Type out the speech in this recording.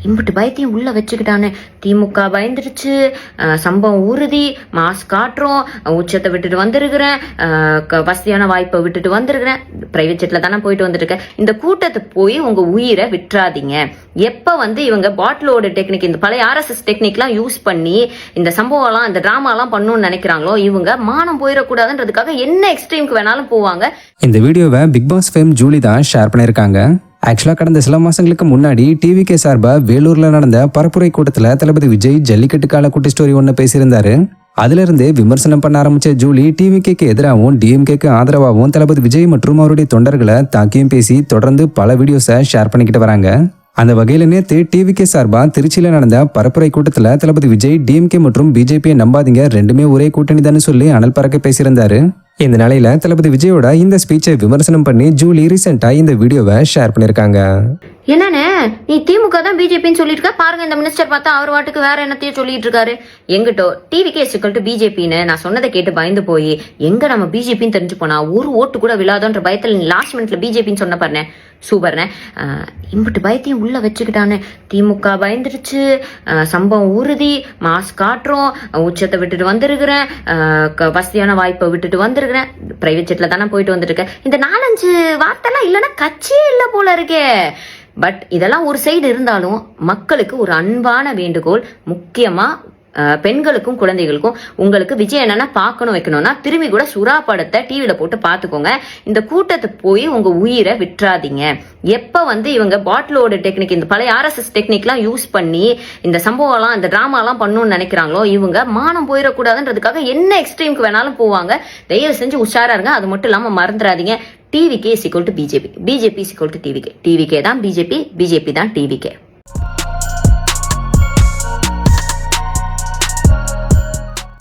இம்பிட்டு பயத்தையும் உள்ள வச்சுக்கிட்டானு. திமுக பயந்துருச்சு, சம்பவம் உறுதி, மாஸ் காட்டுறோம், உச்சத்தை விட்டுட்டு வந்திருக்கிறேன், வசதியான வாய்ப்பை விட்டுட்டு வந்திருக்கிறேன், பிரைவேட் ஜெட்ல தானே போயிட்டு வந்துருக்கேன். இந்த கூட்டத்தை போய் உங்க உயிரை விட்டுறாதீங்க. எப்ப இவங்க பாட்டிலோட டெக்னிக், இந்த பழைய RSS டெக்னிக்லாம் யூஸ் பண்ணி இந்த சம்பவம்லாம் இந்த டிராமாலாம் பண்ணணும்னு நினைக்கிறாங்களோ, இவங்க மானம் போயிடக்கூடாதுன்றதுக்காக என்ன எக்ஸ்ட்ரீமுக்கு வேணாலும் போவாங்க. இந்த வீடியோவை பிக் பாஸ் ஃபேம் ஜூலி தான் ஷேர் பண்ணியிருக்காங்க. ஆக்சுவலாக கடந்த சில மாசங்களுக்கு முன்னாடி டிவிகே சார்பா வேலூர்ல நடந்த பரப்புரை கூட்டத்தில் தளபதி விஜய் ஜல்லிக்கட்டு கால குட்டி ஸ்டோரி ஒன்று பேசியிருந்தாரு. அதுல இருந்து விமர்சனம் பண்ண ஆரம்பிச்ச ஜூலி டிவிகேக்கு எதிராகவும் டிஎம்கேக்கு ஆதரவாகவும் தளபதி விஜய் மற்றும் அவருடைய தொண்டர்களை தாக்கியும் பேசி தொடர்ந்து பல வீடியோஸை ஷேர் பண்ணிக்கிட்டு வராங்க. அந்த வகையில நேற்று டிவிகே சார்பா திருச்சியில நடந்த பரப்புரை கூட்டத்தில் தளபதி விஜய் டிஎம்கே மற்றும் பிஜேபியை நம்பாதீங்க, ரெண்டுமே ஒரே கூட்டணி தானே சொல்லி அனல் பறக்க பேசியிருந்தாரு. இந்த நிலையில தளபதி விஜயோட இந்த ஸ்பீச்சை விமர்சனம் பண்ணி ஜூலி ரீசெண்டா இந்த வீடியோவை ஷேர் பண்ணிருக்காங்க. என்னன்னு நீ திமுக தான் பிஜேபின்னு சொல்லிட்டு இருக்க பாருங்க, இந்த மினிஸ்டர் பார்த்தா அவர் வாட்டுக்கு வேற என்னத்தையும் சொல்லிட்டு இருக்காரு. எங்கிட்டோ டிவிகே = பிஜேபின்னு நான் சொன்னதை கேட்டு பயந்து போய் எங்க நம்ம பிஜேபின்னு தெரிஞ்சு போனா ஒரு ஓட்டு கூட விழாதோன்ற பயத்துல லாஸ்ட் மினிட்ல பிஜேபின்னு சொன்ன பாருனே, சூப்பர்னே. இம்பிட்டு பயத்தையும் உள்ள வச்சுக்கிட்டானு. திமுக பயந்துருச்சு, சம்பவம் உறுதி, மாஸ் காட்டுறோம், உச்சத்தை விட்டுட்டு வந்திருக்கிறேன், வசதியான வாய்ப்பை விட்டுட்டு வந்திருக்கிறேன், பிரைவேட் ஜெட்ல தானே போயிட்டு வந்துருக்கேன். இந்த 4-5 வார்த்தைலாம் இல்லைன்னா கட்சியே இல்லை போல இருக்கே. பட் இதெல்லாம் ஒரு சைடு இருந்தாலும் மக்களுக்கு ஒரு அன்பான வேண்டுகோள், முக்கியமா பெண்களுக்கும் குழந்தைகளுக்கும், உங்களுக்கு விஜய் என்னன்னா பார்க்கணும் வைக்கணும்னா திரும்பி கூட சுறா படத்தை டிவியில போட்டு பார்த்துக்கோங்க. இந்த கூட்டத்தை போய் உங்க உயிரை விட்டுறாதீங்க. எப்ப இவங்க பாட்டிலோட டெக்னிக், இந்த பழைய RSS டெக்னிக்லாம் யூஸ் பண்ணி இந்த சம்பவம்லாம் இந்த டிராமாலாம் பண்ணணும்னு நினைக்கிறாங்களோ, இவங்க மானம் போயிடக்கூடாதுன்றதுக்காக என்ன எக்ஸ்ட்ரீமுக்கு வேணாலும் போவாங்க. தயவு செஞ்சு உஷாரா இருங்க. அது மட்டும் இல்லாம மறந்துடாதீங்க, TVK = BJP, BJP = TVK, TVK தான் பிஜேபி, பிஜேபி தான் டிவிகே.